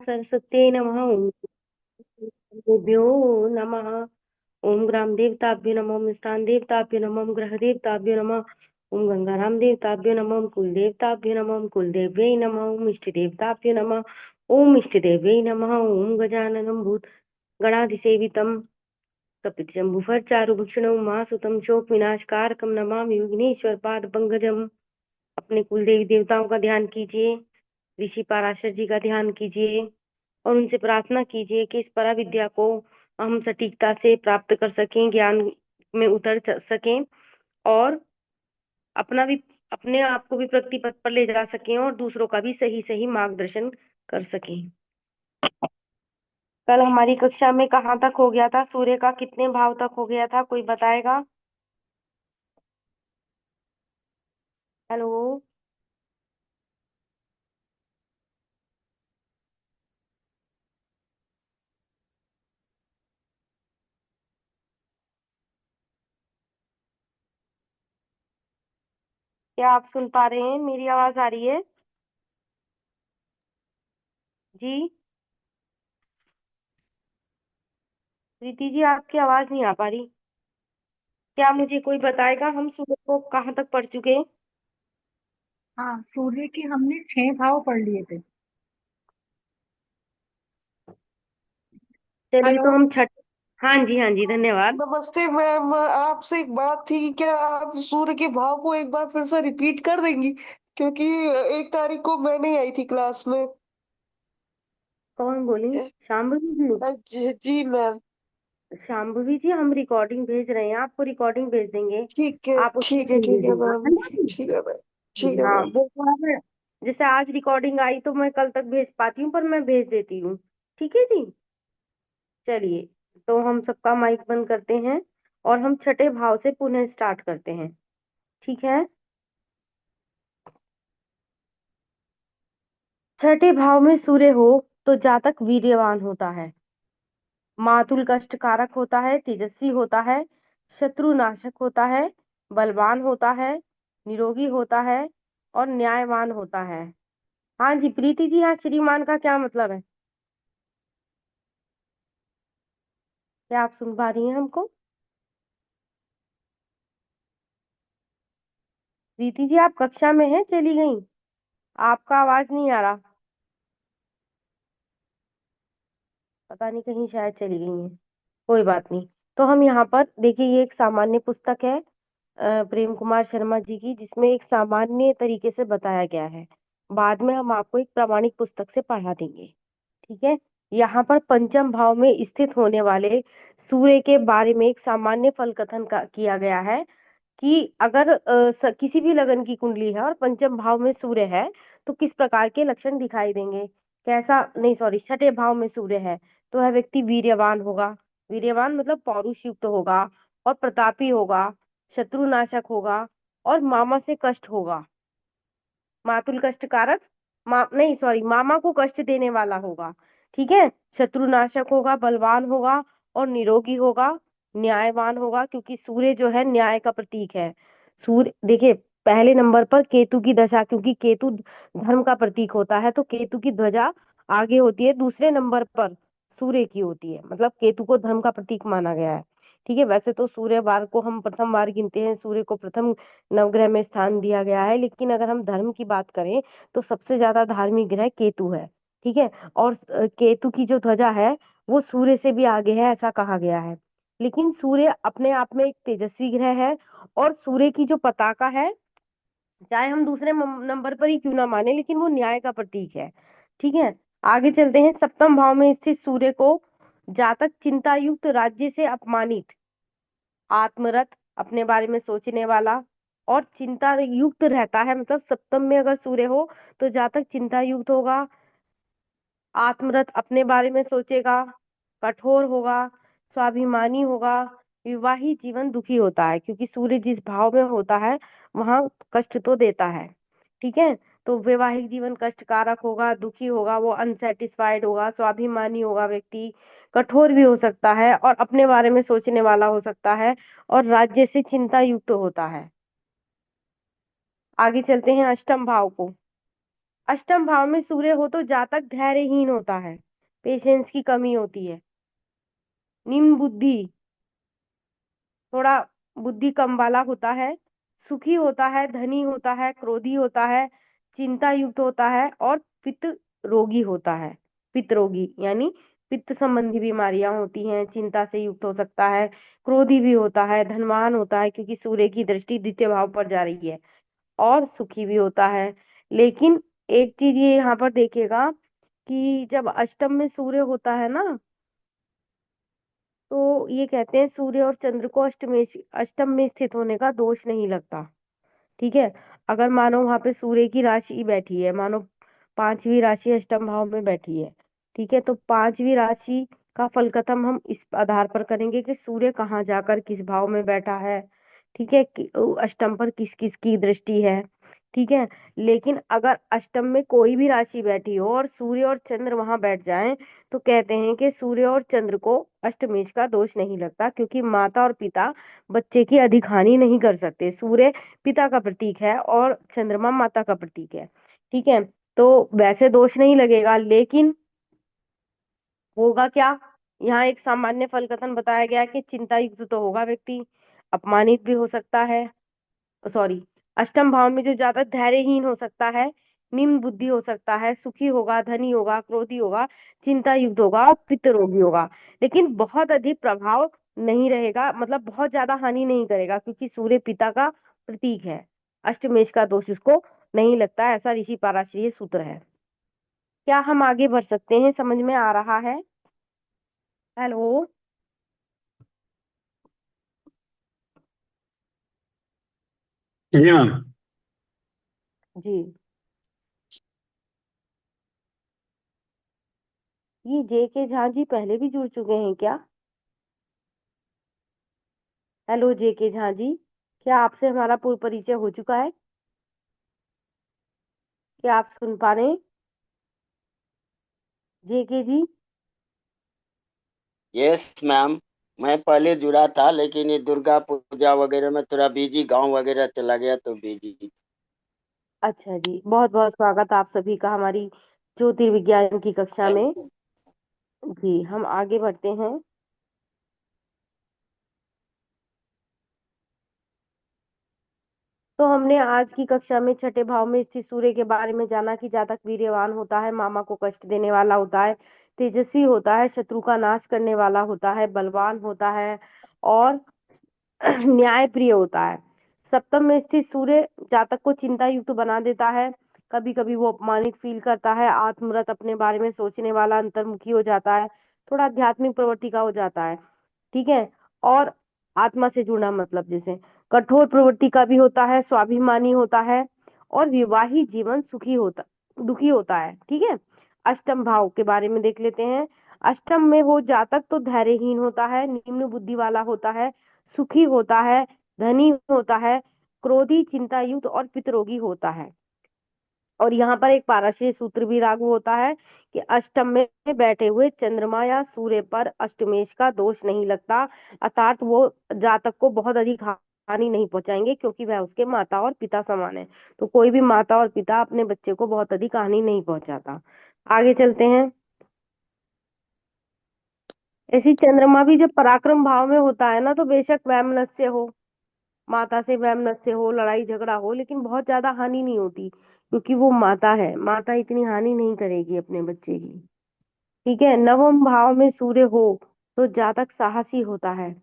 सरस्वत्यै नमः। ओम गुरुभ्यो नमः। ओम ग्राम देवताभ्यो नमः। ओम स्थान देवताभ्यो नमः। ओम ग्रह देवताभ्यो नमः। ओम गंगाराम देवताभ्यो नमः। ओम कुल देवताभ्यो नमः। ओम कुल देव्यै नमः। ओम इष्ट देवताभ्यो नमः। ओम इष्ट देव्यै नमः। ओम गजाननं भूत गणाधिसेवितं कपितजम्बुफर चारुभक्षणं महासुतं शोक विनाशकारकं नमामि विघ्नेश्वर पाद पंकजम्। अपने कुल देवी देवताओं का ध्यान कीजिए, ऋषि पराशर जी का ध्यान कीजिए और उनसे प्रार्थना कीजिए कि इस परा विद्या को हम सटीकता से प्राप्त कर सकें, ज्ञान में उतर सकें और अपना भी अपने आप को भी प्रगति पथ पर ले जा सकें और दूसरों का भी सही सही मार्गदर्शन कर सकें। कल हमारी कक्षा में कहाँ तक हो गया था? सूर्य का कितने भाव तक हो गया था? कोई बताएगा? हेलो। क्या आप सुन पा रहे हैं? मेरी आवाज आ रही है जी? प्रीति जी, आपकी आवाज नहीं आ पा रही। क्या मुझे कोई बताएगा हम सूर्य को कहाँ तक पढ़ चुके हैं? हाँ, सूर्य के हमने 6 भाव पढ़ लिए थे। चलिए हेलो। तो हम छठ। हाँ जी, हाँ जी, धन्यवाद। नमस्ते मैम, आपसे एक बात थी। क्या आप सूर्य के भाव को एक बार फिर से रिपीट कर देंगी? क्योंकि 1 तारीख को मैं नहीं आई थी क्लास में। कौन बोली? शाम्भवी जी? जी मैम। शाम्भवी जी, हम रिकॉर्डिंग भेज रहे हैं, आपको रिकॉर्डिंग भेज देंगे। ठीक है, आप उसको ठीक है, सुन ठीक है लीजिएगा, है मैम। ना जी? ठीक है मैम। ठीक जी है हाँ, मैम। वो थोड़ा सा जैसे आज रिकॉर्डिंग आई तो मैं कल तक भेज पाती हूँ, पर मैं भेज देती हूँ। ठीक है जी। चलिए, तो हम सबका माइक बंद करते हैं और हम छठे भाव से पुनः स्टार्ट करते हैं। ठीक है। छठे भाव में सूर्य हो तो जातक वीर्यवान होता है, मातुल कष्ट कारक होता है, तेजस्वी होता है, शत्रु नाशक होता है, बलवान होता है, निरोगी होता है और न्यायवान होता है। हाँ जी प्रीति जी, यहाँ श्रीमान का क्या मतलब है? क्या आप सुन पा रही हैं हमको? प्रीति जी, आप कक्षा में हैं, चली गई? आपका आवाज नहीं आ रहा। पता नहीं, कहीं शायद चली गई हैं। कोई बात नहीं। तो हम यहाँ पर देखिए, ये एक सामान्य पुस्तक है प्रेम कुमार शर्मा जी की, जिसमें एक सामान्य तरीके से बताया गया है। बाद में हम आपको एक प्रामाणिक पुस्तक से पढ़ा देंगे। ठीक है। यहाँ पर पंचम भाव में स्थित होने वाले सूर्य के बारे में एक सामान्य फल कथन किया गया है कि अगर किसी भी लगन की कुंडली है और पंचम भाव में सूर्य है तो किस प्रकार के लक्षण दिखाई देंगे। कैसा नहीं, सॉरी, छठे भाव में सूर्य है तो वह व्यक्ति वीर्यवान होगा। वीर्यवान मतलब पौरुष युक्त होगा और प्रतापी होगा, शत्रुनाशक होगा और मामा से कष्ट होगा। मातुल कष्ट कारक, नहीं सॉरी, मामा को कष्ट देने वाला होगा। ठीक है। शत्रुनाशक होगा, बलवान होगा और निरोगी होगा, न्यायवान होगा, क्योंकि सूर्य जो है न्याय का प्रतीक है। सूर्य देखिए, पहले नंबर पर केतु की दशा, क्योंकि केतु धर्म का प्रतीक होता है तो केतु की ध्वजा आगे होती है। दूसरे नंबर पर सूर्य की होती है, मतलब केतु को धर्म का प्रतीक माना गया है। ठीक है। वैसे तो सूर्य वार को हम प्रथम वार गिनते हैं, सूर्य को प्रथम नवग्रह में स्थान दिया गया है, लेकिन अगर हम धर्म की बात करें तो सबसे ज्यादा धार्मिक ग्रह केतु है। ठीक है। और केतु की जो ध्वजा है वो सूर्य से भी आगे है, ऐसा कहा गया है। लेकिन सूर्य अपने आप में एक तेजस्वी ग्रह है और सूर्य की जो पताका है, चाहे हम दूसरे नंबर पर ही क्यों ना माने, लेकिन वो न्याय का प्रतीक है। ठीक है। आगे चलते हैं। सप्तम भाव में स्थित सूर्य को जातक चिंता युक्त, राज्य से अपमानित, आत्मरत, अपने बारे में सोचने वाला और चिंता युक्त रहता है। मतलब सप्तम में अगर सूर्य हो तो जातक चिंता युक्त होगा, आत्मरत, अपने बारे में सोचेगा, कठोर होगा, स्वाभिमानी होगा। विवाहित जीवन दुखी होता है, क्योंकि सूर्य जिस भाव में होता है वहां कष्ट तो देता है। ठीक है। तो वैवाहिक जीवन कष्टकारक होगा, दुखी होगा, वो अनसेटिस्फाइड होगा, स्वाभिमानी होगा व्यक्ति, कठोर भी हो सकता है और अपने बारे में सोचने वाला हो सकता है और राज्य से चिंता युक्त होता है। आगे चलते हैं अष्टम भाव को। अष्टम भाव में सूर्य हो तो जातक धैर्यहीन होता है, पेशेंस की कमी होती है, निम्न बुद्धि, थोड़ा बुद्धि कम वाला होता है, सुखी होता है, धनी होता है, क्रोधी होता है, चिंता युक्त होता है और पित्त रोगी होता है। पित्त रोगी यानी पित्त संबंधी बीमारियां होती हैं, चिंता से युक्त हो सकता है, क्रोधी भी होता है, धनवान होता है क्योंकि सूर्य की दृष्टि द्वितीय भाव पर जा रही है, और सुखी भी होता है। लेकिन एक चीज ये यहाँ पर देखिएगा कि जब अष्टम में सूर्य होता है ना, तो ये कहते हैं सूर्य और चंद्र को अष्टम में स्थित होने का दोष नहीं लगता। ठीक है। अगर मानो वहां पे सूर्य की राशि बैठी है, मानो पांचवी राशि अष्टम भाव में बैठी है, ठीक है, तो पांचवी राशि का फल कथन हम इस आधार पर करेंगे कि सूर्य कहाँ जाकर किस भाव में बैठा है, ठीक है, अष्टम पर किस किस की दृष्टि है, ठीक है। लेकिन अगर अष्टम में कोई भी राशि बैठी हो और सूर्य और चंद्र वहां बैठ जाएं, तो कहते हैं कि सूर्य और चंद्र को अष्टमेश का दोष नहीं लगता, क्योंकि माता और पिता बच्चे की अधिक हानि नहीं कर सकते। सूर्य पिता का प्रतीक है और चंद्रमा माता का प्रतीक है, ठीक है। तो वैसे दोष नहीं लगेगा, लेकिन होगा क्या, यहाँ एक सामान्य फल कथन बताया गया है कि चिंता युक्त तो होगा व्यक्ति, अपमानित भी हो सकता है, सॉरी, अष्टम भाव में जो ज्यादा धैर्यहीन हो सकता है, निम्न बुद्धि हो सकता है, सुखी होगा, धनी होगा, क्रोधी होगा, चिंता युक्त होगा और पित्त रोगी होगा। लेकिन बहुत अधिक प्रभाव नहीं रहेगा, मतलब बहुत ज्यादा हानि नहीं करेगा, क्योंकि सूर्य पिता का प्रतीक है, अष्टमेश का दोष उसको नहीं लगता, ऐसा ऋषि पाराशरीय सूत्र है। क्या हम आगे बढ़ सकते हैं, समझ में आ रहा है? हेलो। जी मैम। जी। ये जे के झा जी पहले भी जुड़ चुके हैं क्या? हेलो जे के झा जी, क्या आपसे हमारा पूर्व परिचय हो चुका है? क्या आप सुन पा रहे हैं जे के जी? Yes ma'am. मैं पहले जुड़ा था, लेकिन ये दुर्गा पूजा वगैरह में थोड़ा बिजी, गांव वगैरह चला गया तो बिजी। अच्छा जी, बहुत बहुत स्वागत आप सभी का हमारी ज्योतिर्विज्ञान की कक्षा थैंक में। यू। जी, हम आगे बढ़ते हैं। तो हमने आज की कक्षा में छठे भाव में स्थित सूर्य के बारे में जाना कि जातक वीर्यवान होता है, मामा को कष्ट देने वाला होता है, तेजस्वी होता है, शत्रु का नाश करने वाला होता है, बलवान होता है और न्याय प्रिय होता है। सप्तम में स्थित सूर्य जातक को चिंता युक्त बना देता है, कभी कभी वो अपमानित फील करता है, आत्मरत, अपने बारे में सोचने वाला, अंतर्मुखी हो जाता है, थोड़ा आध्यात्मिक प्रवृत्ति का हो जाता है, ठीक है। और आत्मा से जुड़ना, मतलब जैसे कठोर प्रवृत्ति का भी होता है, स्वाभिमानी होता है और विवाहित जीवन दुखी होता है, ठीक है। अष्टम भाव के बारे में देख लेते हैं। अष्टम में वो जातक तो धैर्यहीन होता है, निम्न बुद्धि वाला होता है, सुखी होता है, धनी होता है, क्रोधी, चिंता युक्त और पितरोगी होता है। और यहाँ पर एक पारशीय सूत्र भी लागू होता है कि अष्टम में बैठे हुए चंद्रमा या सूर्य पर अष्टमेश का दोष नहीं लगता, अर्थात वो जातक को बहुत अधिक हानि नहीं पहुंचाएंगे, क्योंकि वह उसके माता और पिता समान है। तो कोई भी माता और पिता अपने बच्चे को बहुत अधिक हानि नहीं पहुंचाता। आगे चलते हैं। ऐसी चंद्रमा भी जब पराक्रम भाव में होता है ना, तो बेशक वैमनस्य हो, माता से वैमनस्य हो, लड़ाई झगड़ा हो, लेकिन बहुत ज्यादा हानि नहीं होती, क्योंकि वो माता है, माता इतनी हानि नहीं करेगी अपने बच्चे की, ठीक है। नवम भाव में सूर्य हो तो जातक साहसी होता है,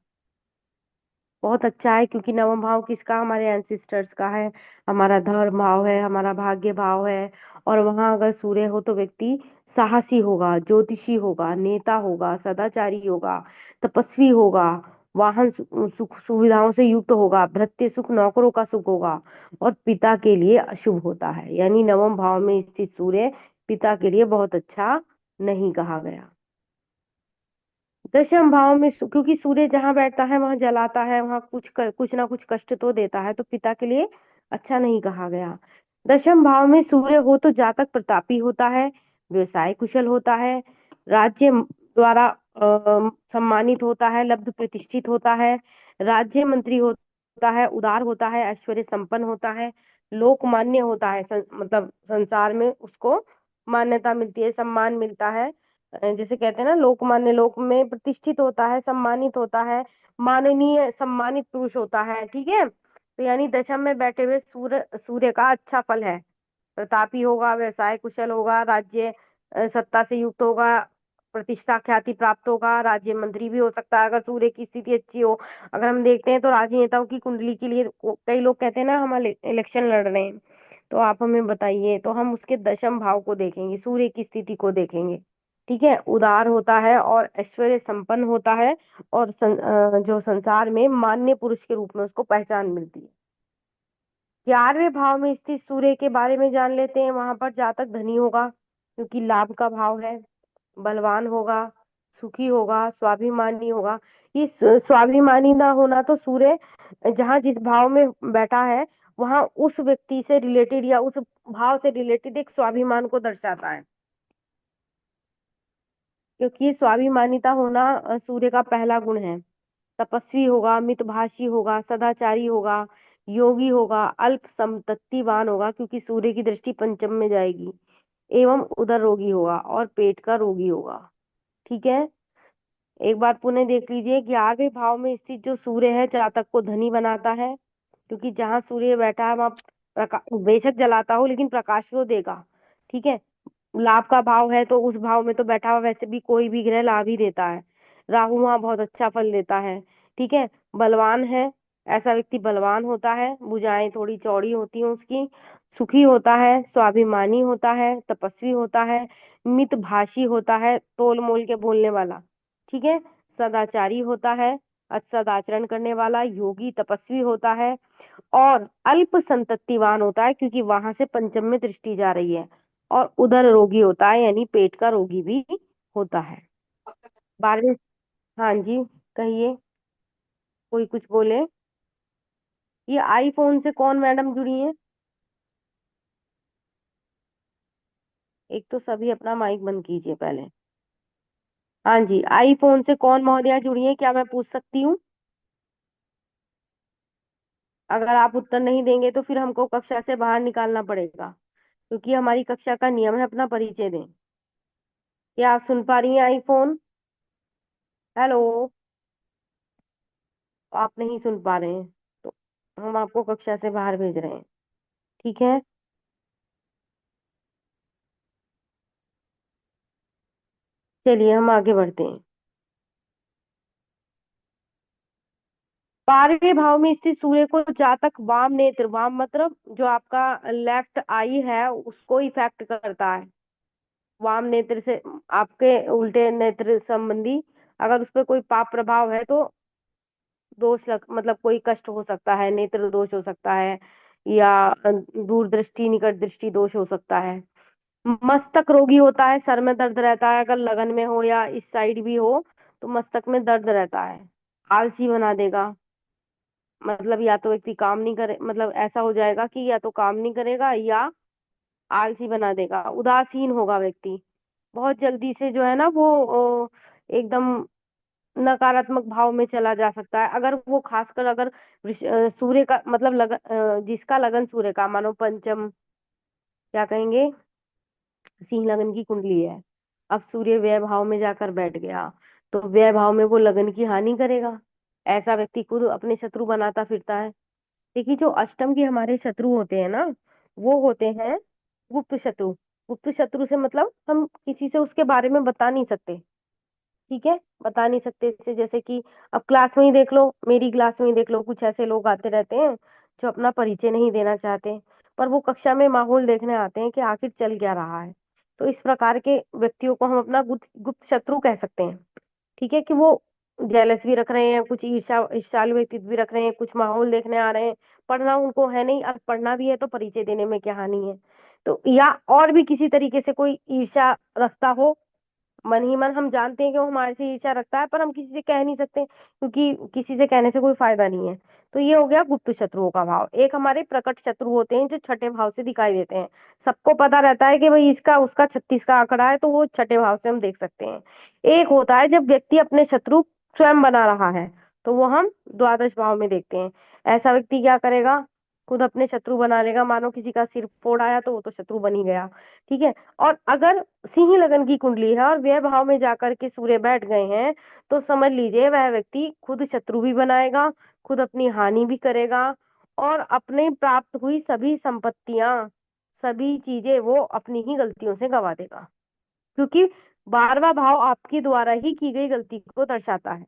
बहुत अच्छा है, क्योंकि नवम भाव किसका, हमारे एंसिस्टर्स का है, हमारा धर्म भाव है, हमारा भाग्य भाव है। और वहां अगर सूर्य हो तो व्यक्ति साहसी होगा, ज्योतिषी होगा, नेता होगा, सदाचारी होगा, तपस्वी होगा, वाहन सुख सुविधाओं से युक्त होगा, भृत्य सुख, नौकरों का सुख होगा, और पिता के लिए अशुभ होता है। यानी नवम भाव में स्थित सूर्य पिता के लिए बहुत अच्छा नहीं कहा गया। दशम भाव में क्योंकि सूर्य जहां बैठता है वहां जलाता है, वहां कुछ ना कुछ कष्ट तो देता है, तो पिता के लिए अच्छा नहीं कहा गया। दशम भाव में सूर्य हो तो जातक प्रतापी होता है, व्यवसाय कुशल होता है, राज्य द्वारा सम्मानित होता है, लब्ध प्रतिष्ठित होता है, राज्य मंत्री होता है, उदार होता है, ऐश्वर्य संपन्न होता है, लोकमान्य होता है, मतलब संसार में उसको मान्यता मिलती है, सम्मान मिलता है। जैसे कहते हैं ना, लोकमान्य, लोक में प्रतिष्ठित होता है, सम्मानित होता है, माननीय सम्मानित पुरुष होता है। ठीक है, तो यानी दशम में बैठे हुए सूर्य, सूर्य का अच्छा फल है। प्रतापी होगा, व्यवसाय कुशल होगा, राज्य सत्ता से युक्त होगा, प्रतिष्ठा ख्याति प्राप्त होगा, राज्य मंत्री भी हो सकता है अगर सूर्य की स्थिति अच्छी हो। अगर हम देखते हैं तो राजनेताओं की कुंडली के लिए कई लोग कहते हैं ना, हम इलेक्शन लड़ रहे हैं, तो आप हमें बताइए, तो हम उसके दशम भाव को देखेंगे, सूर्य की स्थिति को देखेंगे। ठीक है, उदार होता है और ऐश्वर्य संपन्न होता है, और जो संसार में मान्य पुरुष के रूप में उसको पहचान मिलती है। 11वें भाव में स्थित सूर्य के बारे में जान लेते हैं। वहां पर जातक धनी होगा, क्योंकि लाभ का भाव है, बलवान होगा, सुखी होगा, स्वाभिमानी होगा। ये स्वाभिमानी ना होना तो सूर्य जहाँ जिस भाव में बैठा है, वहां उस व्यक्ति से रिलेटेड या उस भाव से रिलेटेड एक स्वाभिमान को दर्शाता है, क्योंकि स्वाभिमानिता होना सूर्य का पहला गुण है। तपस्वी होगा, मितभाषी होगा, सदाचारी होगा, योगी होगा, अल्प संततिवान होगा, क्योंकि सूर्य की दृष्टि पंचम में जाएगी, एवं उदर रोगी होगा और पेट का रोगी होगा। ठीक है, एक बार पुनः देख लीजिए, 11वें भाव में स्थित जो सूर्य है, जातक को धनी बनाता है, क्योंकि जहाँ सूर्य बैठा है वहां प्रकाश बेशक जलाता हो लेकिन प्रकाश तो देगा। ठीक है, लाभ का भाव है, तो उस भाव में तो बैठा हुआ वैसे भी कोई भी ग्रह लाभ ही देता है। राहु वहां बहुत अच्छा फल देता है। ठीक है, बलवान है, ऐसा व्यक्ति बलवान होता है, भुजाएं थोड़ी चौड़ी होती हैं उसकी, सुखी होता है, स्वाभिमानी होता है, तपस्वी होता है, मितभाषी होता है, तोल मोल के बोलने वाला। ठीक है, सदाचारी होता है, सदाचरण करने वाला, योगी तपस्वी होता है, और अल्प संततिवान होता है, क्योंकि वहां से पंचम में दृष्टि जा रही है, और उदर रोगी होता है, यानी पेट का रोगी भी होता है। 12वें, हाँ जी, कहिए, कोई कुछ बोले। ये आईफोन से कौन मैडम जुड़ी है? एक तो सभी अपना माइक बंद कीजिए पहले। हाँ जी, आईफोन से कौन महोदया जुड़ी है, क्या मैं पूछ सकती हूँ? अगर आप उत्तर नहीं देंगे तो फिर हमको कक्षा से बाहर निकालना पड़ेगा, क्योंकि हमारी कक्षा का नियम है अपना परिचय दें। क्या आप सुन पा रही हैं आईफोन? हेलो, आप नहीं सुन पा रहे हैं तो हम आपको कक्षा से बाहर भेज रहे हैं। ठीक है, चलिए हम आगे बढ़ते हैं। 12वें भाव में स्थित सूर्य को जातक वाम नेत्र, वाम मतलब जो आपका लेफ्ट आई है उसको इफेक्ट करता है। वाम नेत्र से आपके उल्टे नेत्र संबंधी अगर उस पर कोई पाप प्रभाव है तो दोष मतलब कोई कष्ट हो सकता है, नेत्र दोष हो सकता है, या दूर दृष्टि निकट दृष्टि दोष हो सकता है। मस्तक रोगी होता है, सर में दर्द रहता है, अगर लगन में हो या इस साइड भी हो तो मस्तक में दर्द रहता है। आलसी बना देगा, मतलब या तो व्यक्ति काम नहीं करे, मतलब ऐसा हो जाएगा कि या तो काम नहीं करेगा या आलसी बना देगा। उदासीन होगा व्यक्ति, बहुत जल्दी से जो है ना वो एकदम नकारात्मक भाव में चला जा सकता है। अगर वो खासकर अगर सूर्य का मतलब जिसका लगन सूर्य का, मानो पंचम, क्या कहेंगे, सिंह लगन की कुंडली है, अब सूर्य व्यय भाव में जाकर बैठ गया, तो व्यय भाव में वो लगन की हानि करेगा। ऐसा व्यक्ति खुद अपने शत्रु बनाता फिरता है। देखिए, जो अष्टम के हमारे शत्रु होते हैं ना, वो होते हैं गुप्त शत्रु। गुप्त शत्रु से मतलब हम किसी से उसके बारे में बता नहीं सकते। ठीक है, बता नहीं सकते इससे, जैसे कि अब क्लास में ही देख लो, मेरी क्लास में ही देख लो, कुछ ऐसे लोग आते रहते हैं जो अपना परिचय नहीं देना चाहते, पर वो कक्षा में माहौल देखने आते हैं कि आखिर चल क्या रहा है। तो इस प्रकार के व्यक्तियों को हम अपना गुप्त गुप्त शत्रु कह सकते हैं। ठीक है, कि वो जेलस भी रख रहे हैं, कुछ ईर्ष्यालु व्यक्तित्व भी रख रहे हैं, कुछ माहौल देखने आ रहे हैं, पढ़ना उनको है नहीं, अब पढ़ना भी है तो परिचय देने में क्या हानि है। तो या और भी किसी तरीके से कोई ईर्ष्या रखता हो, मन ही मन हम जानते हैं कि वो हमारे से ईर्ष्या रखता है, पर हम किसी से कह नहीं सकते, क्योंकि किसी से कहने से कोई फायदा नहीं है। तो ये हो गया गुप्त शत्रुओं का भाव। एक हमारे प्रकट शत्रु होते हैं जो छठे भाव से दिखाई देते हैं, सबको पता रहता है कि भाई इसका उसका 36 का आंकड़ा है, तो वो छठे भाव से हम देख सकते हैं। एक होता है जब व्यक्ति अपने शत्रु स्वयं बना रहा है, तो वो हम द्वादश भाव में देखते हैं। ऐसा व्यक्ति क्या करेगा, खुद अपने शत्रु बना लेगा। मानो किसी का सिर फोड़ आया तो वो तो शत्रु बन ही गया। ठीक है। और अगर सिंह लगन की कुंडली है और व्यय भाव में जाकर के सूर्य बैठ गए हैं, तो समझ लीजिए वह व्यक्ति खुद शत्रु भी बनाएगा, खुद अपनी हानि भी करेगा, और अपने प्राप्त हुई सभी संपत्तियां, सभी चीजें वो अपनी ही गलतियों से गवा देगा, क्योंकि 12वां भाव आपके द्वारा ही की गई गलती को दर्शाता है।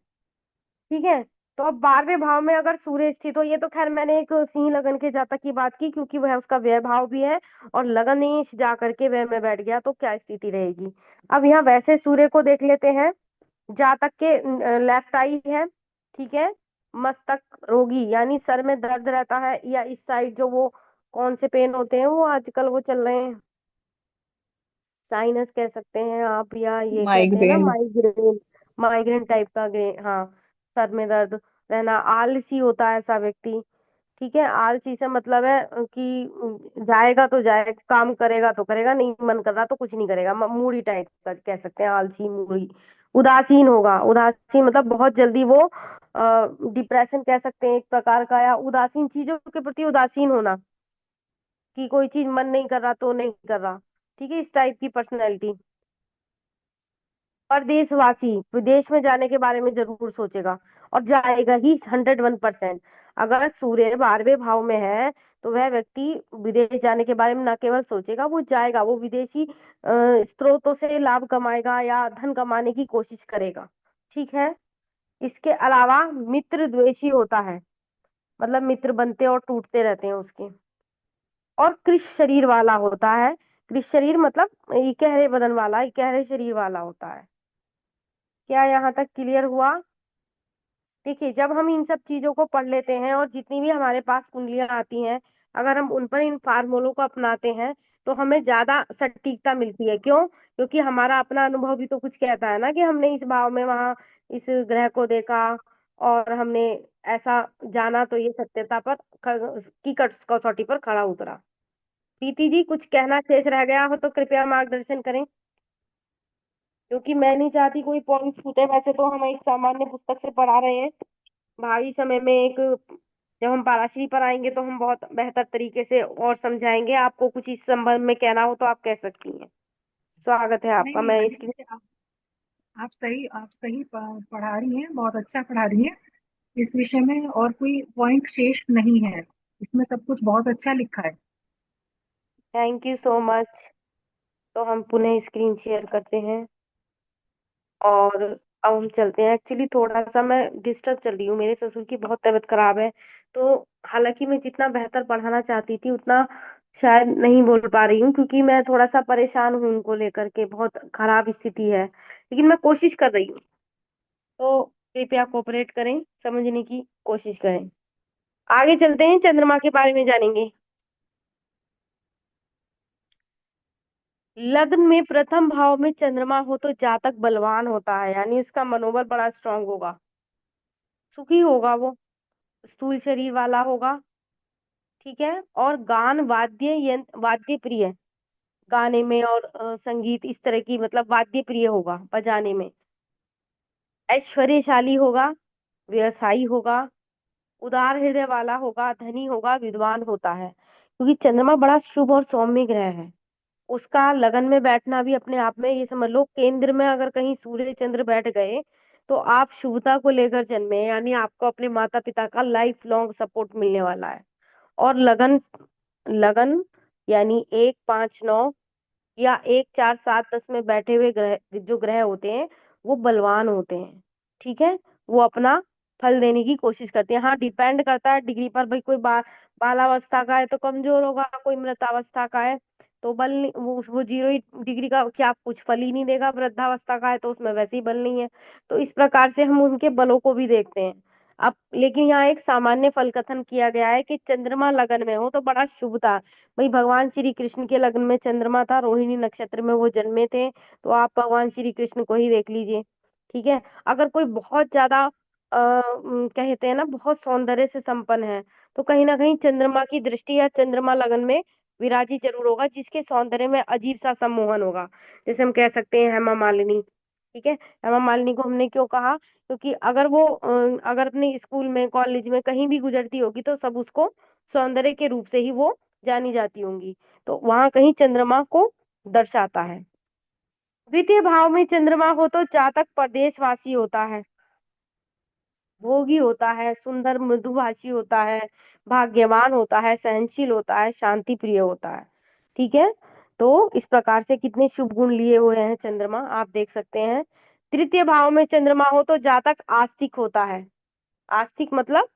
ठीक है। तो अब 12वें भाव में अगर सूर्य स्थित हो, ये तो खैर मैंने एक सिंह लगन के जातक की बात की, क्योंकि वह उसका व्यय भाव भी है और लगन ही जा करके व्यय में बैठ गया तो क्या स्थिति रहेगी। अब यहाँ वैसे सूर्य को देख लेते हैं। जातक के लेफ्ट आई है। ठीक है। मस्तक रोगी यानी सर में दर्द रहता है, या इस साइड जो वो कौन से पेन होते हैं वो आजकल वो चल रहे हैं, साइनस कह सकते हैं आप, या ये कहते हैं ना माइग्रेन। माइग्रेन, माइग्रेन टाइप का हाँ, सर में दर्द रहना। आलसी होता है ऐसा व्यक्ति। ठीक है। आलसी से मतलब है कि जाएगा तो जाएगा, काम करेगा तो करेगा, नहीं मन कर रहा तो कुछ नहीं करेगा, मूडी टाइप का कह सकते हैं, आलसी मूडी। उदासीन होगा, उदासीन मतलब बहुत जल्दी वो डिप्रेशन कह सकते हैं एक प्रकार का, या उदासीन, चीजों के प्रति उदासीन होना, कि कोई चीज मन नहीं कर रहा तो नहीं कर रहा। ठीक है। इस टाइप की पर्सनैलिटी। परदेशवासी, विदेश में जाने के बारे में जरूर सोचेगा, और जाएगा ही 101%। अगर सूर्य 12वें भाव में है तो वह व्यक्ति विदेश जाने के बारे में न केवल सोचेगा, वो जाएगा, वो विदेशी स्रोतों से लाभ कमाएगा या धन कमाने की कोशिश करेगा। ठीक है। इसके अलावा मित्र द्वेषी होता है, मतलब मित्र बनते और टूटते रहते हैं उसके। और कृष शरीर वाला होता है। कृष शरीर मतलब इकहरे बदन वाला, इकहरे शरीर वाला होता है। क्या यहाँ तक क्लियर हुआ? देखिए, जब हम इन सब चीजों को पढ़ लेते हैं और जितनी भी हमारे पास कुंडलियां आती हैं, अगर हम उन पर इन फार्मूलों को अपनाते हैं तो हमें ज्यादा सटीकता मिलती है। क्यों? क्योंकि हमारा अपना अनुभव भी तो कुछ कहता है ना, कि हमने इस भाव में वहां इस ग्रह को देखा और हमने ऐसा जाना, तो ये सत्यता पर की कसौटी पर खड़ा उतरा। प्रीति जी, कुछ कहना शेष रह गया हो तो कृपया मार्गदर्शन करें, क्योंकि मैं नहीं चाहती कोई पॉइंट छूटे। वैसे तो हम एक सामान्य पुस्तक से पढ़ा रहे हैं, भावी समय में एक, जब हम पाराशरी पर आएंगे तो हम बहुत बेहतर तरीके से और समझाएंगे। आपको कुछ इस संबंध में कहना हो तो आप कह सकती हैं। स्वागत है नहीं आपका। नहीं, मैं अभी इसकी आप सही पढ़ा रही हैं, बहुत अच्छा पढ़ा रही हैं। इस विषय में और कोई पॉइंट शेष नहीं है, इसमें सब कुछ बहुत अच्छा लिखा है। Thank you so much. तो हम पुनः स्क्रीन शेयर करते हैं और अब हम चलते हैं। एक्चुअली थोड़ा सा मैं डिस्टर्ब चल रही हूँ, मेरे ससुर की बहुत तबीयत खराब है, तो हालांकि मैं जितना बेहतर पढ़ाना चाहती थी उतना शायद नहीं बोल पा रही हूँ, क्योंकि मैं थोड़ा सा परेशान हूँ उनको लेकर के, बहुत खराब स्थिति है, लेकिन मैं कोशिश कर रही हूँ। तो कृपया कोऑपरेट करें, समझने की कोशिश करें। आगे चलते हैं, चंद्रमा के बारे में जानेंगे। लग्न में प्रथम भाव में चंद्रमा हो तो जातक बलवान होता है, यानी उसका मनोबल बड़ा स्ट्रांग होगा, सुखी होगा वो, स्थूल शरीर वाला होगा। ठीक है। और गान वाद्य यंत्र, वाद्य प्रिय, गाने में और संगीत इस तरह की, मतलब वाद्य प्रिय होगा बजाने में। ऐश्वर्यशाली होगा, व्यवसायी होगा, उदार हृदय वाला होगा, धनी होगा, विद्वान होता है, क्योंकि चंद्रमा बड़ा शुभ और सौम्य ग्रह है। उसका लगन में बैठना भी अपने आप में, ये समझ लो, केंद्र में अगर कहीं सूर्य चंद्र बैठ गए तो आप शुभता को लेकर जन्मे हैं, यानी आपको अपने माता पिता का लाइफ लॉन्ग सपोर्ट मिलने वाला है। और लगन, लगन यानी 1, 5, 9 या 1, 4, 7, 10 में बैठे हुए ग्रह, जो ग्रह होते हैं वो बलवान होते हैं। ठीक है। वो अपना फल देने की कोशिश करते हैं। हाँ, डिपेंड करता है डिग्री पर, भाई कोई बालावस्था का है तो कमजोर होगा, कोई मृतावस्था का है तो बल नहीं, वो 0 ही डिग्री का क्या कुछ फल ही नहीं देगा, वृद्धावस्था का है तो उसमें वैसे ही बल नहीं है। तो इस प्रकार से हम उनके बलों को भी देखते हैं। अब लेकिन यहाँ एक सामान्य फल कथन किया गया है कि चंद्रमा लगन में हो तो बड़ा शुभ था। भाई भगवान श्री कृष्ण के लगन में चंद्रमा था, रोहिणी नक्षत्र में वो जन्मे थे, तो आप भगवान श्री कृष्ण को ही देख लीजिए। ठीक है। अगर कोई बहुत ज्यादा कहते हैं ना बहुत सौंदर्य से संपन्न है, तो कहीं ना कहीं चंद्रमा की दृष्टि या चंद्रमा लगन में विराजी जरूर होगा, जिसके सौंदर्य में अजीब सा सम्मोहन होगा। जैसे हम कह सकते हैं हेमा मालिनी। ठीक है। हेमा मालिनी को हमने क्यों कहा? क्योंकि अगर वो अगर अपने स्कूल में, कॉलेज में कहीं भी गुजरती होगी तो सब उसको सौंदर्य के रूप से ही वो जानी जाती होंगी। तो वहां कहीं चंद्रमा को दर्शाता है। द्वितीय भाव में चंद्रमा हो तो जातक परदेशवासी होता है, भोगी होता है, सुंदर मृदुभाषी होता है, भाग्यवान होता है, सहनशील होता है, शांति प्रिय होता है। ठीक है, तो इस प्रकार से कितने शुभ गुण लिए हुए हैं चंद्रमा, आप देख सकते हैं। तृतीय भाव में चंद्रमा हो तो जातक आस्तिक होता है। आस्तिक मतलब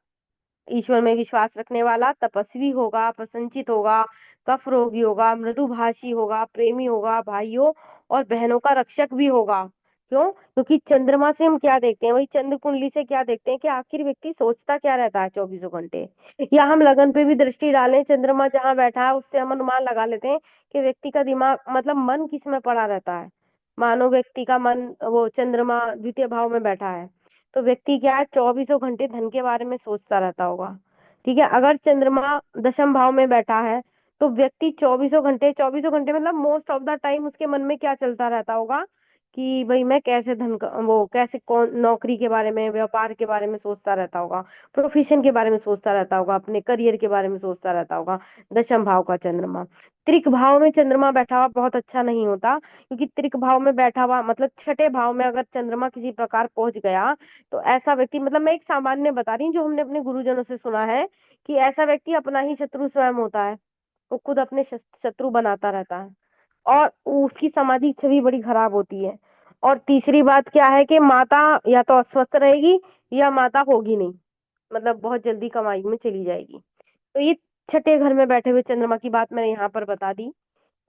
ईश्वर में विश्वास रखने वाला, तपस्वी होगा, प्रसन्नचित होगा, कफ रोगी होगा, मृदुभाषी होगा, प्रेमी होगा, भाइयों और बहनों का रक्षक भी होगा। क्यों? क्योंकि चंद्रमा से हम क्या देखते हैं, वही चंद्र कुंडली से क्या देखते हैं कि आखिर व्यक्ति सोचता क्या रहता है 24 घंटे। या हम लगन पे भी दृष्टि डालें, चंद्रमा जहाँ बैठा है उससे हम अनुमान लगा लेते हैं कि व्यक्ति का दिमाग मतलब मन किस में पड़ा रहता है। मानो व्यक्ति का मन, वो चंद्रमा द्वितीय भाव में बैठा है तो व्यक्ति क्या है 24 घंटे धन के बारे में सोचता रहता होगा। ठीक है, अगर चंद्रमा दशम भाव में बैठा है तो व्यक्ति 24 घंटे मतलब मोस्ट ऑफ द टाइम उसके मन में क्या चलता रहता होगा कि भाई मैं कैसे वो कैसे कौन नौकरी के बारे में, व्यापार के बारे में सोचता रहता होगा, प्रोफेशन के बारे में सोचता रहता होगा, अपने करियर के बारे में सोचता रहता होगा। दशम भाव का चंद्रमा। त्रिक भाव में चंद्रमा बैठा हुआ बहुत अच्छा नहीं होता, क्योंकि त्रिक भाव में बैठा हुआ मतलब छठे भाव में अगर चंद्रमा किसी प्रकार पहुंच गया तो ऐसा व्यक्ति, मतलब मैं एक सामान्य बता रही हूँ जो हमने अपने गुरुजनों से सुना है, कि ऐसा व्यक्ति अपना ही शत्रु स्वयं होता है। वो खुद अपने शत्रु बनाता रहता है और उसकी सामाजिक छवि बड़ी खराब होती है। और तीसरी बात क्या है कि माता या तो अस्वस्थ रहेगी या माता होगी नहीं, मतलब बहुत जल्दी कमाई में चली जाएगी। तो ये छठे घर में बैठे हुए चंद्रमा की बात मैंने यहाँ पर बता दी।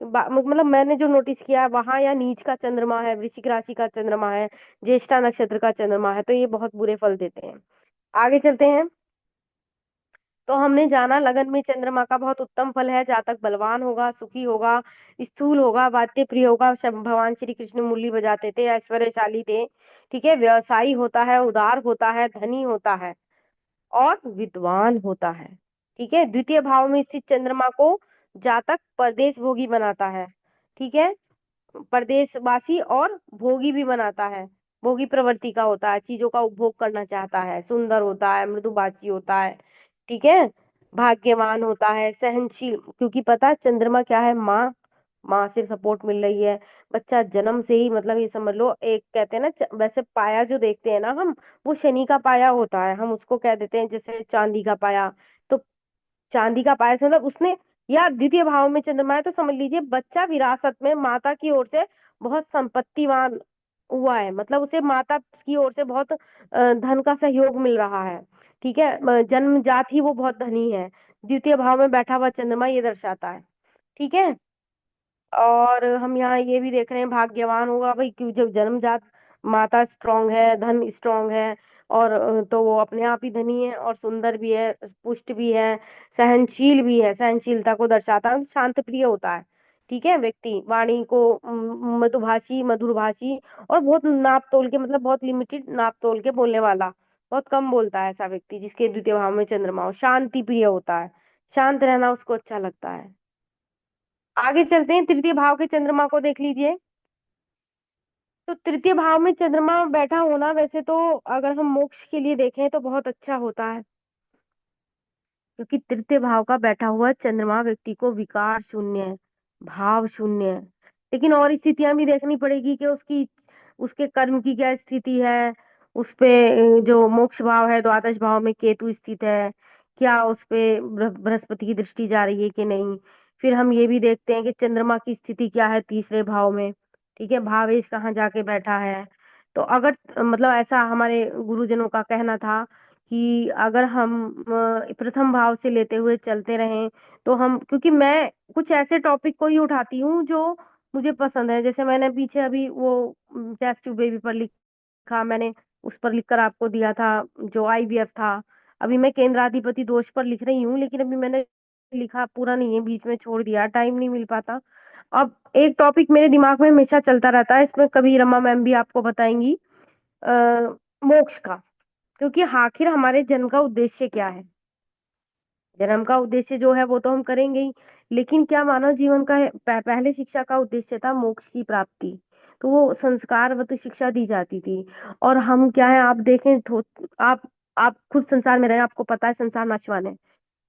मतलब मैंने जो नोटिस किया है वहां, या नीच का चंद्रमा है, वृश्चिक राशि का चंद्रमा है, ज्येष्ठा नक्षत्र का चंद्रमा है, तो ये बहुत बुरे फल देते हैं। आगे चलते हैं। तो हमने जाना लगन में चंद्रमा का बहुत उत्तम फल है, जातक बलवान होगा, सुखी होगा, स्थूल होगा, वाद्य प्रिय होगा, भगवान श्री कृष्ण मुरली बजाते थे, ऐश्वर्यशाली थे। ठीक है, व्यवसायी होता है, उदार होता है, धनी होता है और विद्वान होता है। ठीक है, द्वितीय भाव में स्थित चंद्रमा को जातक परदेश भोगी बनाता है। ठीक है, परदेशवासी और भोगी भी बनाता है। भोगी प्रवृत्ति का होता है, चीजों का उपभोग करना चाहता है, सुंदर होता है, मृदुभाषी होता है। ठीक है, भाग्यवान होता है, सहनशील, क्योंकि पता है चंद्रमा क्या है, माँ, माँ से सपोर्ट मिल रही है। बच्चा जन्म से ही, मतलब ये समझ लो, एक कहते हैं ना वैसे पाया जो देखते हैं ना हम, वो शनि का पाया होता है, हम उसको कह देते हैं जैसे चांदी का पाया। तो चांदी का पाया से मतलब उसने, या द्वितीय भाव में चंद्रमा है तो समझ लीजिए बच्चा विरासत में माता की ओर से बहुत संपत्तिवान हुआ है, मतलब उसे माता की ओर से बहुत धन का सहयोग मिल रहा है। ठीक है, जन्मजात ही वो बहुत धनी है। द्वितीय भाव में बैठा हुआ चंद्रमा ये दर्शाता है। ठीक है, और हम यहाँ ये भी देख रहे हैं भाग्यवान होगा भाई, क्यों, जब जन्मजात माता स्ट्रांग है, धन स्ट्रांग है, और तो वो अपने आप ही धनी है और सुंदर भी है, पुष्ट भी है, सहनशील भी है, सहनशीलता को दर्शाता है, शांत प्रिय होता है। ठीक है, व्यक्ति वाणी को मृदुभाषी, मधुरभाषी और बहुत नाप तोल के, मतलब बहुत लिमिटेड नाप तोल के बोलने वाला, बहुत कम बोलता है ऐसा व्यक्ति जिसके द्वितीय भाव में चंद्रमा हो। शांति प्रिय होता है, शांत रहना उसको अच्छा लगता है। आगे चलते हैं, तृतीय भाव के चंद्रमा को देख लीजिए। तो तृतीय भाव में चंद्रमा बैठा होना वैसे तो अगर हम मोक्ष के लिए देखें तो बहुत अच्छा होता है, क्योंकि तृतीय भाव का बैठा हुआ चंद्रमा व्यक्ति को विकार शून्य, भाव शून्य, लेकिन और स्थितियां भी देखनी पड़ेगी कि उसकी, उसके कर्म की क्या स्थिति है, उस पे जो मोक्ष भाव है द्वादश भाव में केतु स्थित है, क्या उस पे बृहस्पति की दृष्टि जा रही है कि नहीं। फिर हम ये भी देखते हैं कि चंद्रमा की स्थिति क्या है तीसरे भाव में। ठीक है, भावेश कहाँ जाके बैठा है। तो अगर मतलब ऐसा हमारे गुरुजनों का कहना था कि अगर हम प्रथम भाव से लेते हुए चलते रहें तो हम, क्योंकि मैं कुछ ऐसे टॉपिक को ही उठाती हूँ जो मुझे पसंद है, जैसे मैंने पीछे अभी वो टेस्ट ट्यूब बेबी पर लिखा, मैंने उस पर लिखकर आपको दिया था जो आईवीएफ था। अभी मैं केंद्राधिपति दोष पर लिख रही हूँ, लेकिन अभी मैंने लिखा पूरा नहीं है, बीच में छोड़ दिया, टाइम नहीं मिल पाता। अब एक टॉपिक मेरे दिमाग में हमेशा चलता रहता है, इसमें कभी रमा मैम भी आपको बताएंगी, मोक्ष का। क्योंकि आखिर हमारे जन्म का उद्देश्य क्या है, जन्म का उद्देश्य जो है वो तो हम करेंगे ही, लेकिन क्या मानव जीवन का पहले शिक्षा का उद्देश्य था मोक्ष की प्राप्ति। तो वो संस्कारवत शिक्षा दी जाती थी। और हम क्या है, आप देखें आप खुद संसार में रहे, आपको पता है संसार नाशवान है।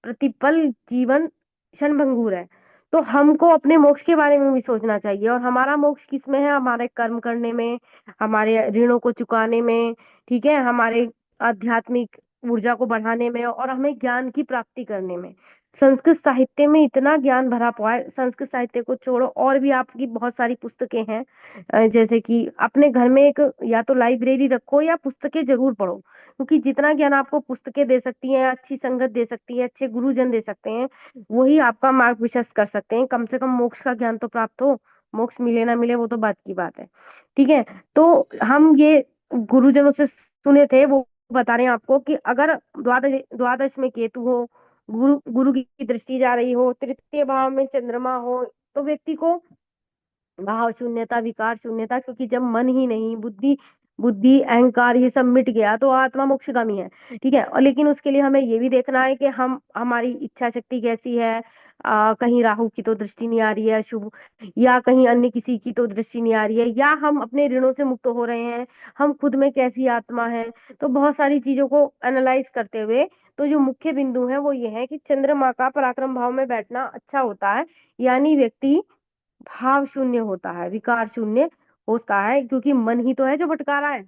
प्रतिपल जीवन क्षणभंगुर है। तो हमको अपने मोक्ष के बारे में भी सोचना चाहिए, और हमारा मोक्ष किस में है? हमारे कर्म करने में, हमारे ऋणों को चुकाने में, ठीक है, हमारे आध्यात्मिक ऊर्जा को बढ़ाने में, और हमें ज्ञान की प्राप्ति करने में। संस्कृत साहित्य में इतना ज्ञान भरा पड़ा है, संस्कृत साहित्य को छोड़ो और भी आपकी बहुत सारी पुस्तकें हैं। जैसे कि अपने घर में एक या तो लाइब्रेरी रखो या पुस्तकें जरूर पढ़ो, क्योंकि जितना ज्ञान आपको पुस्तकें दे सकती हैं, अच्छी संगत दे सकती है, अच्छे गुरुजन दे सकते हैं, वही आपका मार्ग प्रशस्त कर सकते हैं। कम से कम मोक्ष का ज्ञान तो प्राप्त हो, मोक्ष मिले ना मिले वो तो बात की बात है, ठीक है। तो हम ये गुरुजनों से सुने थे, वो बता रहे हैं आपको कि अगर द्वादश द्वादश में केतु हो, गुरु गुरु की दृष्टि जा रही हो, तृतीय भाव में चंद्रमा हो, तो व्यक्ति को भाव शून्यता, विकार शून्यता, क्योंकि जब मन ही नहीं, बुद्धि बुद्धि अहंकार ये सब मिट गया तो आत्मा मोक्षगामी है, ठीक है। और लेकिन उसके लिए हमें ये भी देखना है कि हम हमारी इच्छा शक्ति कैसी है। कहीं राहु की तो दृष्टि नहीं आ रही है शुभ, या कहीं अन्य किसी की तो दृष्टि नहीं आ रही है, या हम अपने ऋणों से मुक्त हो रहे हैं, हम खुद में कैसी आत्मा है। तो बहुत सारी चीजों को एनालाइज करते हुए, तो जो मुख्य बिंदु है वो ये है कि चंद्रमा का पराक्रम भाव में बैठना अच्छा होता है, यानी व्यक्ति भाव शून्य होता है, विकार शून्य होता है, क्योंकि मन ही तो है जो भटका रहा है।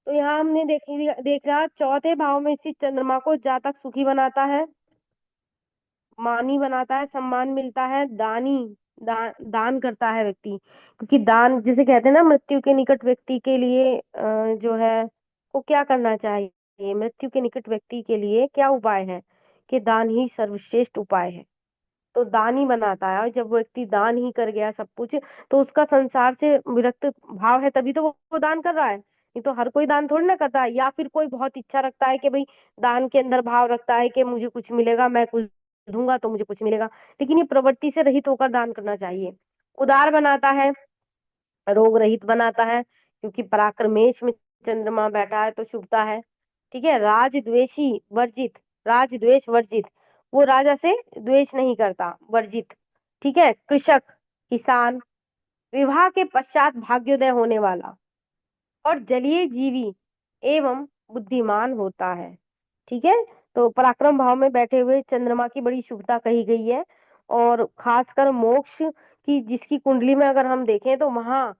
तो यहाँ हमने देख रहा, चौथे भाव में स्थित चंद्रमा को जातक सुखी बनाता है, मानी बनाता है, सम्मान मिलता है, दानी दान करता है व्यक्ति, क्योंकि दान जिसे कहते हैं ना, मृत्यु के निकट व्यक्ति के लिए जो है वो क्या करना चाहिए, मृत्यु के निकट व्यक्ति के लिए क्या उपाय है, कि दान ही सर्वश्रेष्ठ उपाय है। तो दान ही बनाता है, और जब वो व्यक्ति दान ही कर गया सब कुछ, तो उसका संसार से विरक्त भाव है, तभी तो वो दान कर रहा है। नहीं तो हर कोई दान थोड़ी ना करता है, या फिर कोई बहुत इच्छा रखता है कि भाई दान के अंदर भाव रखता है कि मुझे कुछ मिलेगा, मैं कुछ दूंगा तो मुझे कुछ मिलेगा। लेकिन ये प्रवृत्ति से रहित होकर दान करना चाहिए। उदार बनाता है, रोग रहित बनाता है, क्योंकि पराक्रमेश में चंद्रमा बैठा है तो शुभता है, ठीक है। राजद्वेषी वर्जित, राजद्वेष वर्जित, वो राजा से द्वेष नहीं करता, वर्जित, ठीक है। कृषक, किसान, विवाह के पश्चात भाग्योदय होने वाला, और जलीय जीवी एवं बुद्धिमान होता है, ठीक है। तो पराक्रम भाव में बैठे हुए चंद्रमा की बड़ी शुभता कही गई है, और खासकर मोक्ष की जिसकी कुंडली में अगर हम देखें तो वहां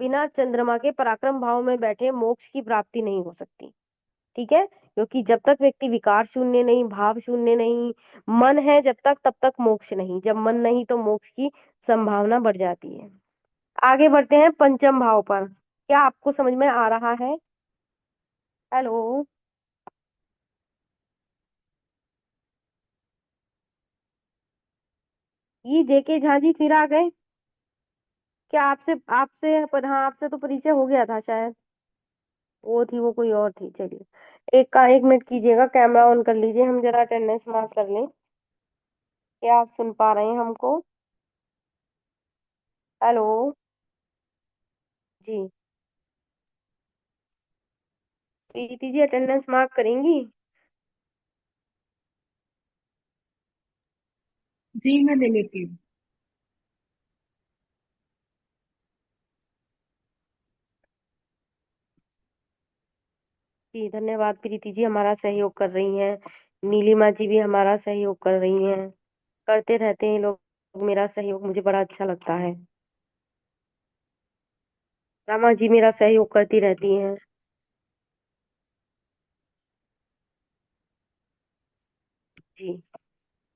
बिना चंद्रमा के पराक्रम भाव में बैठे मोक्ष की प्राप्ति नहीं हो सकती, ठीक है। क्योंकि जब तक व्यक्ति विकार शून्य नहीं, भाव शून्य नहीं, मन है जब तक, तब तक मोक्ष नहीं, जब मन नहीं तो मोक्ष की संभावना बढ़ जाती है। आगे बढ़ते हैं पंचम भाव पर। क्या आपको समझ में आ रहा है? हेलो, ये जेके झा जी फिर आ गए क्या? आपसे आपसे पर हाँ, आपसे तो परिचय हो गया था शायद, वो थी, वो कोई और थी। चलिए, एक मिनट कीजिएगा, कैमरा ऑन कर लीजिए, हम जरा अटेंडेंस मार्क कर लें। क्या आप सुन पा रहे हैं हमको? हेलो जी, प्रीति जी अटेंडेंस मार्क करेंगी? जी मैं ले लेती हूँ। जी धन्यवाद प्रीति जी, हमारा सहयोग कर रही हैं। नीलिमा जी भी हमारा सहयोग कर रही हैं, करते रहते हैं लोग मेरा सहयोग, मुझे बड़ा अच्छा लगता है। रमा जी मेरा सहयोग करती रहती हैं। जी,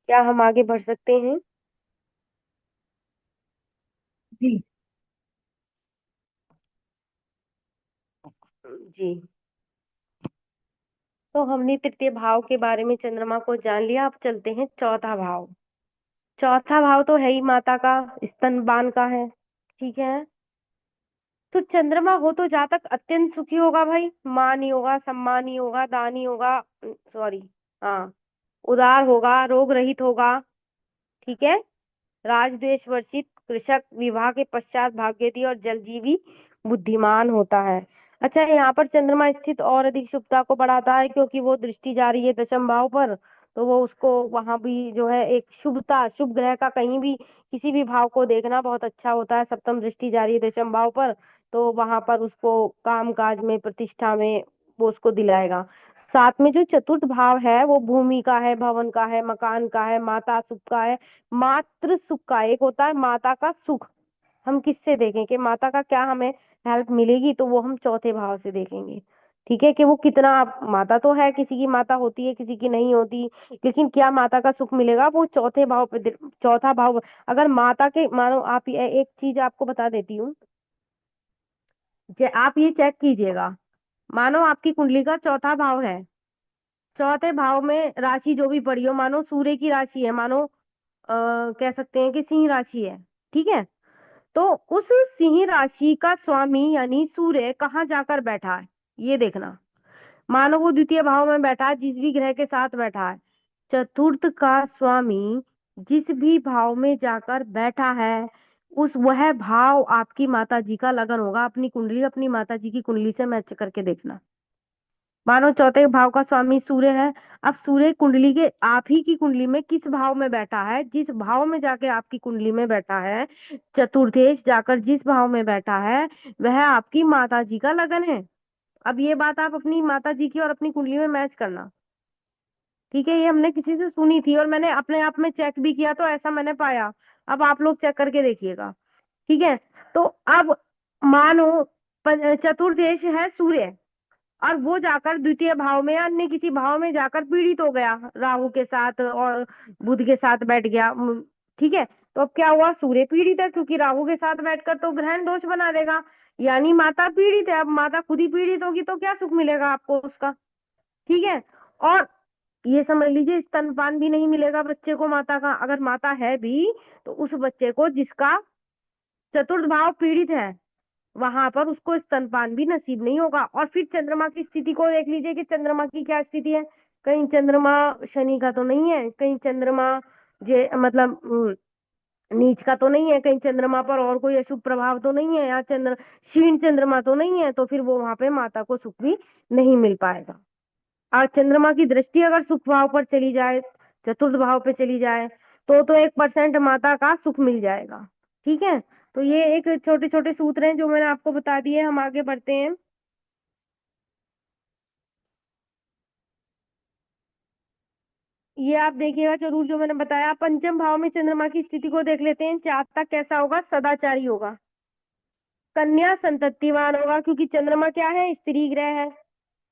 क्या हम आगे बढ़ सकते हैं? जी जी, तो हमने तृतीय भाव के बारे में चंद्रमा को जान लिया, अब चलते हैं चौथा भाव। चौथा भाव तो है ही माता का, स्तनपान का है, ठीक है। तो चंद्रमा हो तो जातक अत्यंत सुखी होगा भाई, मान ही होगा, सम्मान ही होगा, दान ही होगा, सॉरी, हाँ, उदार होगा, रोग रहित होगा, ठीक है। राजद्वेष वर्षित, कृषक, विवाह के पश्चात भाग्यवती और जलजीवी बुद्धिमान होता है। अच्छा, यहाँ पर चंद्रमा स्थित और अधिक शुभता को बढ़ाता है, क्योंकि वो दृष्टि जा रही है दशम भाव पर, तो वो उसको वहां भी जो है एक शुभता, शुभ ग्रह का कहीं भी किसी भी भाव को देखना बहुत अच्छा होता है। सप्तम दृष्टि जा रही है दशम भाव पर, तो वहां पर उसको काम काज में, प्रतिष्ठा में वो उसको दिलाएगा। साथ में जो चतुर्थ भाव है वो भूमि का है, भवन का है, मकान का है, माता सुख का है, मातृ सुख का। एक होता है माता का सुख, हम किससे देखें कि माता का क्या हमें हेल्प मिलेगी, तो वो हम चौथे भाव से देखेंगे। ठीक है, कि वो कितना माता तो है, किसी की माता होती है किसी की नहीं होती, लेकिन क्या माता का सुख मिलेगा वो चौथे भाव पे चौथा भाव। अगर माता के मानो आप एक चीज आपको बता देती हूँ, आप ये चेक कीजिएगा, मानो आपकी कुंडली का चौथा भाव है, चौथे भाव में राशि जो भी पड़ी हो, मानो सूर्य की राशि है, मानो कह सकते हैं कि सिंह राशि है। ठीक है, तो उस सिंह राशि का स्वामी यानी सूर्य कहाँ जाकर बैठा है, ये देखना। मानो वो द्वितीय भाव में बैठा है, जिस भी ग्रह के साथ बैठा है, चतुर्थ का स्वामी जिस भी भाव में जाकर बैठा है, उस वह भाव आपकी माता जी का लगन होगा। अपनी कुंडली अपनी माता जी की कुंडली से मैच करके देखना। मानो चौथे भाव का स्वामी सूर्य है, अब सूर्य कुंडली के आप ही की कुंडली में किस भाव में बैठा है, जिस भाव में जाके आपकी कुंडली में बैठा है, चतुर्थेश जाकर जिस भाव में बैठा है, वह आपकी माता जी का लगन है। अब ये बात आप अपनी माता जी की और अपनी कुंडली में मैच करना। ठीक है, ये हमने किसी से सुनी थी और मैंने अपने आप में चेक भी किया, तो ऐसा मैंने पाया। अब आप लोग चेक करके देखिएगा। ठीक है, तो अब मानो चतुर्देश है सूर्य, और वो जाकर द्वितीय भाव में या अन्य किसी भाव में जाकर पीड़ित हो गया, राहु के साथ और बुध के साथ बैठ गया। ठीक है, तो अब क्या हुआ, सूर्य पीड़ित है, क्योंकि राहु के साथ बैठकर तो ग्रहण दोष बना देगा, यानी माता पीड़ित है। अब माता खुद ही पीड़ित होगी तो क्या सुख मिलेगा आपको उसका। ठीक है, और ये समझ लीजिए स्तनपान भी नहीं मिलेगा बच्चे को माता का, अगर माता है भी तो उस बच्चे को जिसका चतुर्थ भाव पीड़ित है, वहां पर उसको स्तनपान भी नसीब नहीं होगा। और फिर चंद्रमा की स्थिति को देख लीजिए कि चंद्रमा की क्या स्थिति है। कहीं चंद्रमा शनि का तो नहीं है, कहीं चंद्रमा जे मतलब नीच का तो नहीं है, कहीं चंद्रमा पर और कोई अशुभ प्रभाव तो नहीं है, या क्षीण चंद्रमा तो नहीं है, तो फिर वो वहां पे माता को सुख भी नहीं मिल पाएगा। और चंद्रमा की दृष्टि अगर सुख भाव पर चली जाए, चतुर्थ भाव पे चली जाए, तो 1% माता का सुख मिल जाएगा। ठीक है, तो ये एक छोटे छोटे सूत्र हैं जो मैंने आपको बता दिए। हम आगे बढ़ते हैं। ये आप देखिएगा जरूर जो मैंने बताया। पंचम भाव में चंद्रमा की स्थिति को देख लेते हैं। जातक कैसा होगा, सदाचारी होगा, कन्या संततिवान होगा, क्योंकि चंद्रमा क्या है, स्त्री ग्रह है।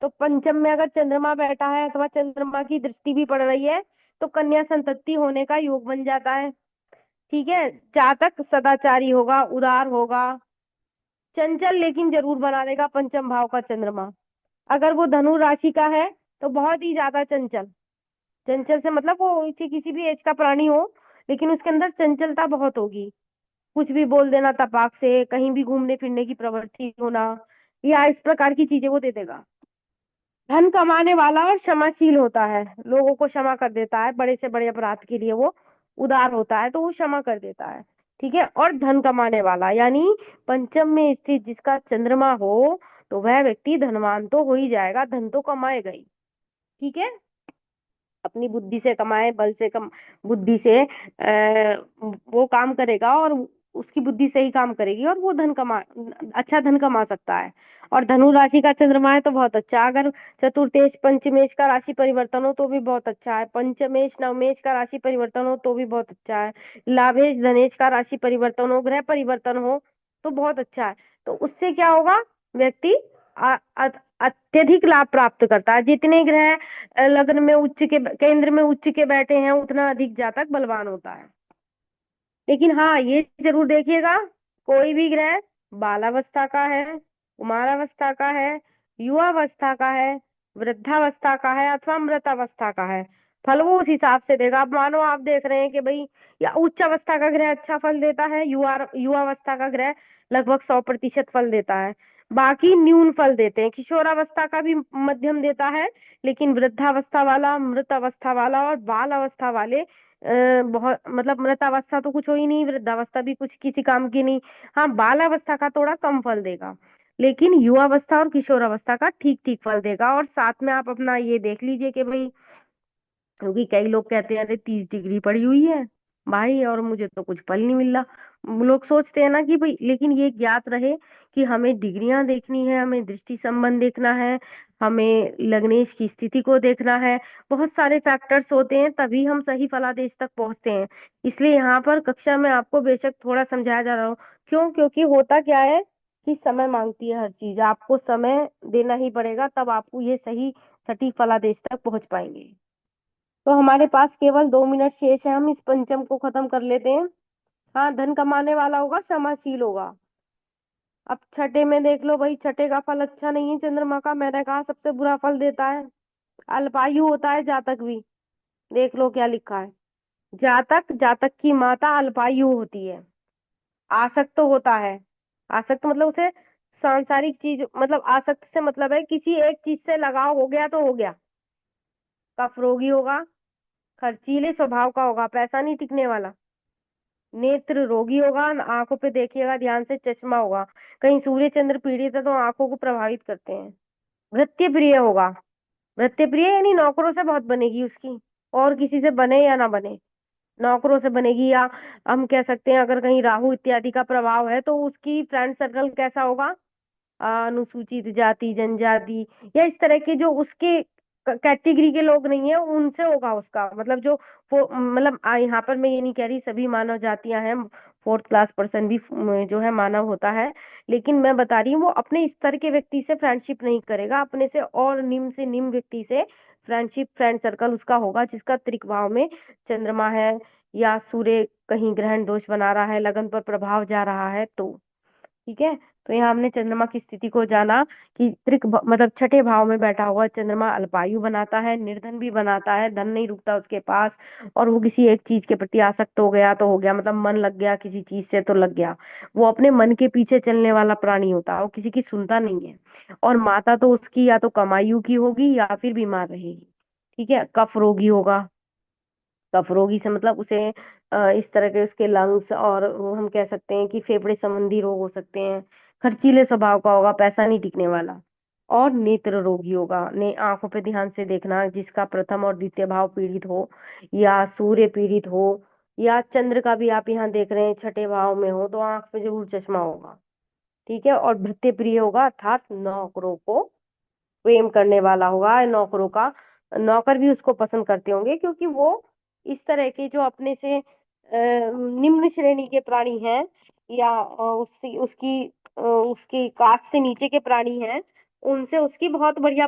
तो पंचम में अगर चंद्रमा बैठा है अथवा चंद्रमा की दृष्टि भी पड़ रही है, तो कन्या संतति होने का योग बन जाता है। ठीक है, जातक सदाचारी होगा, उदार होगा, चंचल लेकिन जरूर बना देगा पंचम भाव का चंद्रमा। अगर वो धनु राशि का है तो बहुत ही ज्यादा चंचल, चंचल से मतलब वो किसी भी एज का प्राणी हो, लेकिन उसके अंदर चंचलता बहुत होगी। कुछ भी बोल देना तपाक से, कहीं भी घूमने फिरने की प्रवृत्ति होना, या इस प्रकार की चीजें वो दे देगा। धन कमाने वाला और क्षमाशील होता है, लोगों को क्षमा कर देता है, बड़े से बड़े अपराध के लिए वो उदार होता है, तो वो क्षमा कर देता है। ठीक है, और धन कमाने वाला यानी पंचम में स्थित जिसका चंद्रमा हो, तो वह व्यक्ति धनवान तो हो ही जाएगा, धन तो कमाएगा ही। ठीक है, अपनी बुद्धि से कमाए, बल से बुद्धि से वो काम करेगा, और उसकी बुद्धि सही काम करेगी, और वो अच्छा धन कमा सकता है। और धनु राशि का चंद्रमा है तो बहुत अच्छा। अगर चतुर्थेश पंचमेश का राशि परिवर्तन हो तो भी बहुत अच्छा है, पंचमेश नवमेश का राशि परिवर्तन हो तो भी बहुत अच्छा है, लाभेश धनेश का राशि परिवर्तन हो, ग्रह परिवर्तन हो तो बहुत अच्छा है। तो उससे क्या होगा, व्यक्ति अत्यधिक लाभ प्राप्त करता है। जितने ग्रह लग्न में उच्च के केंद्र में उच्च के बैठे हैं, उतना अधिक जातक बलवान होता है। लेकिन हाँ, ये जरूर देखिएगा, कोई भी ग्रह बालावस्था का है, कुमारावस्था का है, युवावस्था का है, वृद्धावस्था का है अथवा मृतावस्था का है, फल वो उस हिसाब से देगा। अब मानो आप देख रहे हैं कि भाई या उच्च अवस्था का ग्रह अच्छा फल देता है, युवावस्था का ग्रह लगभग 100% फल देता है, बाकी न्यून फल देते हैं। किशोरावस्था का भी मध्यम देता है, लेकिन वृद्धावस्था वाला, मृत अवस्था वाला और बाल अवस्था वाले बहुत मतलब मृतावस्था तो कुछ हो ही नहीं, वृद्धावस्था भी कुछ किसी काम की नहीं। हाँ, बाल अवस्था का थोड़ा कम फल देगा, लेकिन युवावस्था और किशोरावस्था का ठीक ठीक फल देगा। और साथ में आप अपना ये देख लीजिए कि भाई, क्योंकि कई लोग कहते हैं अरे 30 डिग्री पड़ी हुई है, भाई, और मुझे तो कुछ फल नहीं मिल रहा। लोग सोचते हैं ना कि भाई, लेकिन ये ज्ञात रहे कि हमें डिग्रियां देखनी है, हमें दृष्टि संबंध देखना है, हमें लग्नेश की स्थिति को देखना है। बहुत सारे फैक्टर्स होते हैं, तभी हम सही फलादेश तक पहुंचते हैं। इसलिए यहाँ पर कक्षा में आपको बेशक थोड़ा समझाया जा रहा हो। क्यों? क्योंकि होता क्या है कि समय मांगती है हर चीज, आपको समय देना ही पड़ेगा, तब आपको ये सही सटीक फलादेश तक पहुंच पाएंगे। तो हमारे पास केवल 2 मिनट शेष है, हम इस पंचम को खत्म कर लेते हैं। हाँ, धन कमाने वाला होगा, क्षमाशील होगा। अब छठे में देख लो भाई, छठे का फल अच्छा नहीं है चंद्रमा का, मैंने कहा सबसे बुरा फल देता है। अल्पायु होता है जातक भी। देख लो क्या लिखा है। जातक, जातक की माता अल्पायु होती है। आसक्त तो होता है। आसक्त मतलब उसे सांसारिक चीज, मतलब आसक्त से मतलब है किसी एक चीज से लगाव हो गया तो हो गया। कफ रोगी होगा, खर्चीले स्वभाव का होगा, पैसा नहीं टिकने वाला। नेत्र रोगी होगा, आंखों पे देखिएगा ध्यान से, चश्मा होगा। कहीं सूर्य चंद्र पीड़ित है तो आंखों को प्रभावित करते हैं। भृत्य प्रिय होगा। भृत्य प्रिय यानी नौकरों से बहुत बनेगी उसकी, और किसी से बने या ना बने, नौकरों से बनेगी। या हम कह सकते हैं अगर कहीं राहु इत्यादि का प्रभाव है तो उसकी फ्रेंड सर्कल कैसा होगा? अनुसूचित जाति, जनजाति, या इस तरह के जो उसके कैटेगरी के लोग नहीं है उनसे होगा उसका, मतलब जो वो, मतलब यहाँ पर मैं ये नहीं कह रही सभी मानव जातियां हैं, फोर्थ क्लास पर्सन भी जो है मानव होता है, लेकिन मैं बता रही हूँ वो अपने स्तर के व्यक्ति से फ्रेंडशिप नहीं करेगा, अपने से और निम्न से निम्न व्यक्ति से फ्रेंडशिप, फ्रेंड सर्कल उसका होगा जिसका त्रिक भाव में चंद्रमा है, या सूर्य कहीं ग्रहण दोष बना रहा है, लगन पर प्रभाव जा रहा है तो। ठीक है। तो यहाँ हमने चंद्रमा की स्थिति को जाना कि मतलब छठे भाव में बैठा हुआ चंद्रमा अल्पायु बनाता है, निर्धन भी बनाता है, धन नहीं रुकता उसके पास, और वो किसी एक चीज के प्रति आसक्त हो गया तो हो गया, मतलब मन लग गया किसी चीज से तो लग गया। वो अपने मन के पीछे चलने वाला प्राणी होता है, वो किसी की सुनता नहीं है। और माता तो उसकी या तो कमायु की होगी या फिर बीमार रहेगी। ठीक है। कफ रोगी होगा। कफ रोगी से मतलब उसे इस तरह के उसके लंग्स, और वो हम कह सकते हैं कि फेफड़े संबंधी रोग हो सकते हैं। खर्चीले स्वभाव का होगा, पैसा नहीं टिकने वाला। और नेत्र रोगी होगा, ने आंखों पे ध्यान से देखना, जिसका प्रथम और द्वितीय भाव पीड़ित हो, या सूर्य पीड़ित हो, या चंद्र का भी आप यहाँ देख रहे हैं छठे भाव में हो, तो आंख पे जरूर चश्मा होगा। ठीक है। और भृत्य प्रिय होगा, अर्थात नौकरों को प्रेम करने वाला होगा। नौकरों का, नौकर भी उसको पसंद करते होंगे, क्योंकि वो इस तरह के जो अपने से निम्न श्रेणी के प्राणी हैं, या उसकी उसकी उसकी कास्ट से नीचे के प्राणी हैं, उनसे उसकी बहुत बढ़िया